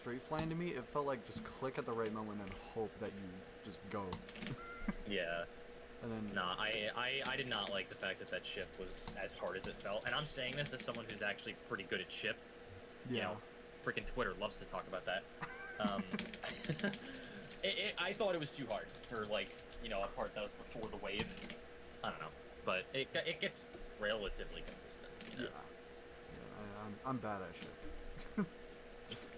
straight flying to me. It felt like just click at the right moment and hope that you just go. Yeah. And then Nah, I did not like the fact that that ship was as hard as it felt. And I'm saying this as someone who's actually pretty good at ship. yeah, You know, freaking Twitter loves to talk about that. Um, I thought it was too hard for, like, you know, a part that was before the wave. I don't know. But it gets relatively consistent, you know? I'm bad at shit.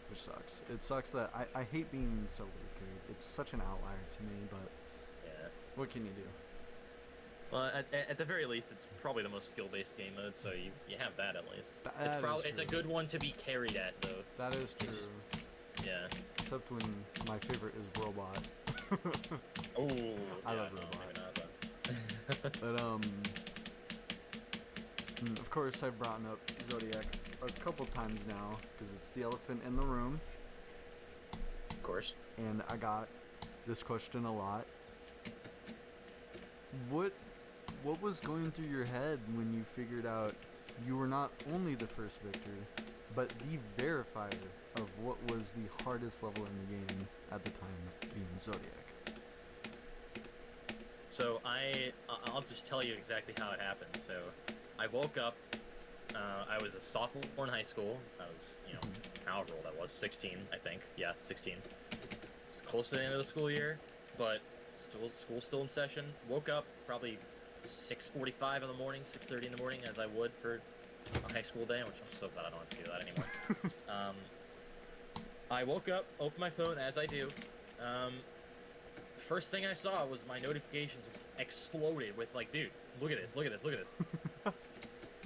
Which sucks. It sucks that I hate being so wave carried. It's such an outlier to me, but Yeah. what can you do? Well, at the very least, it's probably the most skill-based game mode, so you have that at least. It's a good one to be carried at, though. That is true. Yeah. Except when my favorite is Robot. Oh, I yeah, love no, Robot. maybe not, But of course I've brought up Zodiac a couple times now because it's the elephant in the room, Of course. and I got this question a lot. What was going through your head when you figured out you were not only the first victor, but the verifier of what was the hardest level in the game at the time, being Zodiac? So I'll just tell you exactly how it happened. So I woke up. I was a sophomore in high school. I was, you know, however old I was, 16, I think. Yeah, 16. It's close to the end of the school year, but school's still in session. Woke up probably 6:45 in the morning, 6:30 in the morning, as I would for a high school day, which I'm so glad I don't have to do that anymore. I woke up, opened my phone as I do. First thing I saw was my notifications exploded with, like, dude, look at this, look at this, look at this.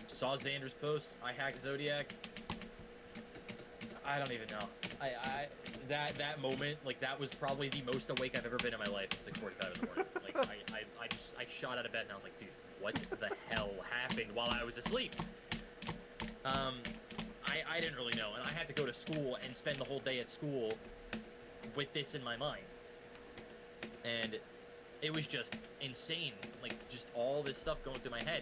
Saw Xander's post. I hacked Zodiac. I don't even know. That moment, like, that was probably the most awake I've ever been in my life at 6:45 in the morning. Like, I shot out of bed and I was like, dude, what the hell happened while I was asleep? I didn't really know, and I had to go to school and spend the whole day at school with this in my mind. And it was just insane, like, just all this stuff going through my head.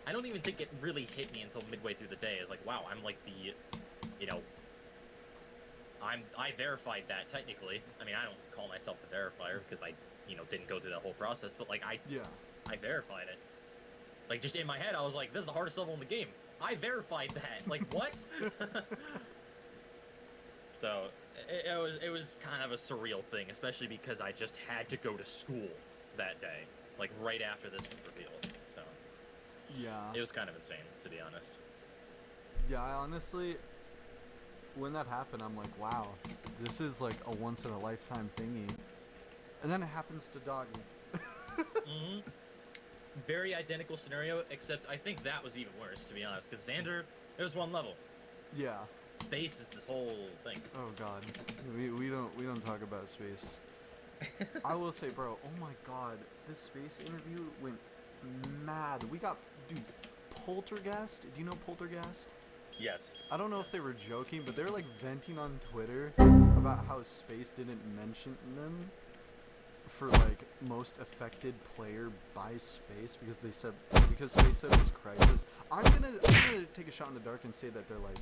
I don't even think it really hit me until midway through the day. I was like, wow, I'm like the, you know, I verified that technically. I mean, I don't call myself the verifier because I, you know, didn't go through that whole process, but, like, I verified it. Like, just in my head, I was like, this is the hardest level in the game. I verified that. Like, what? So it was kind of a surreal thing, especially because I just had to go to school that day, like, right after this was revealed. So Yeah. it was kind of insane, to be honest. Yeah, I honestly, when that happened, I'm like, wow, this is like a once in a lifetime thingy. And then it happens to Doggy. Mm-hmm. Very identical scenario, except I think that was even worse, to be honest, because Xander, it was one level. Yeah. Space is this whole thing. Oh god. We don't talk about space. I will say, bro, oh my god, this space interview went mad. We got, dude, Poltergeist. Do you know Poltergeist? Yes. I don't know if they were joking, but they were like venting on Twitter about how space didn't mention them for like most affected player by space because space said it was Crisis. I'm gonna take a shot in the dark and say that they're like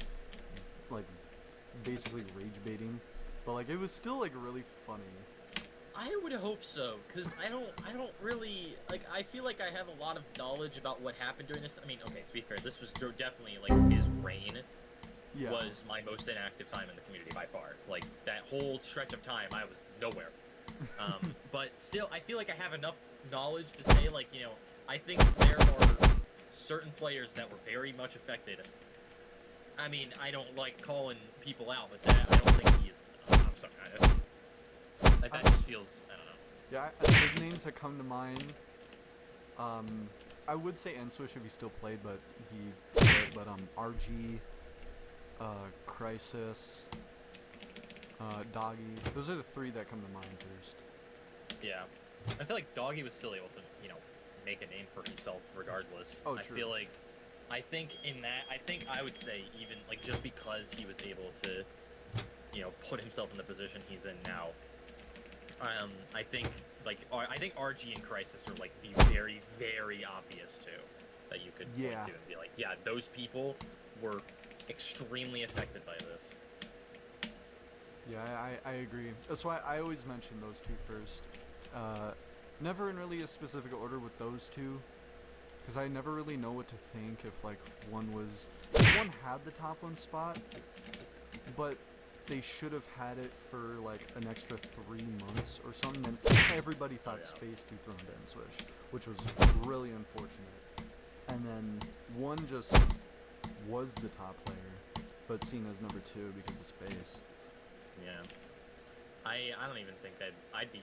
basically rage baiting, but like it was still like really funny. I would hope so, because I don't really, like, I feel like I have a lot of knowledge about what happened during this. I mean, okay, to be fair, this was definitely, like, his reign was my most inactive time in the community by far. Like, that whole stretch of time, I was nowhere. But still, I feel like I have enough knowledge to say, like, you know, I think there are certain players that were very much affected. I mean, I don't like calling people out, but that, I don't think he is. I'm sorry, that just feels, I don't know. Yeah, big names that come to mind. I would say Enswish if he still played, but RG, Crisis, Doggy. Those are the three that come to mind first. Yeah, I feel like Doggy was still able to, you know, make a name for himself regardless. Oh, I true. feel like, I think I would say even, like, just because he was able to, you know, put himself in the position he's in now, I think RG and Crisis are, like, the very, very obvious two that you could point to and be like, yeah, those people were extremely affected by this. Yeah, I agree. That's why I always mention those two first. Never in really a specific order with those two, because I never really know what to think if like one had the top one spot, but they should have had it for like an extra 3 months or something, and everybody thought Space Tooth run to N-Swish, which was really unfortunate. And then one just was the top player, but seen as number 2 because of Space. Yeah. I don't even think I'd be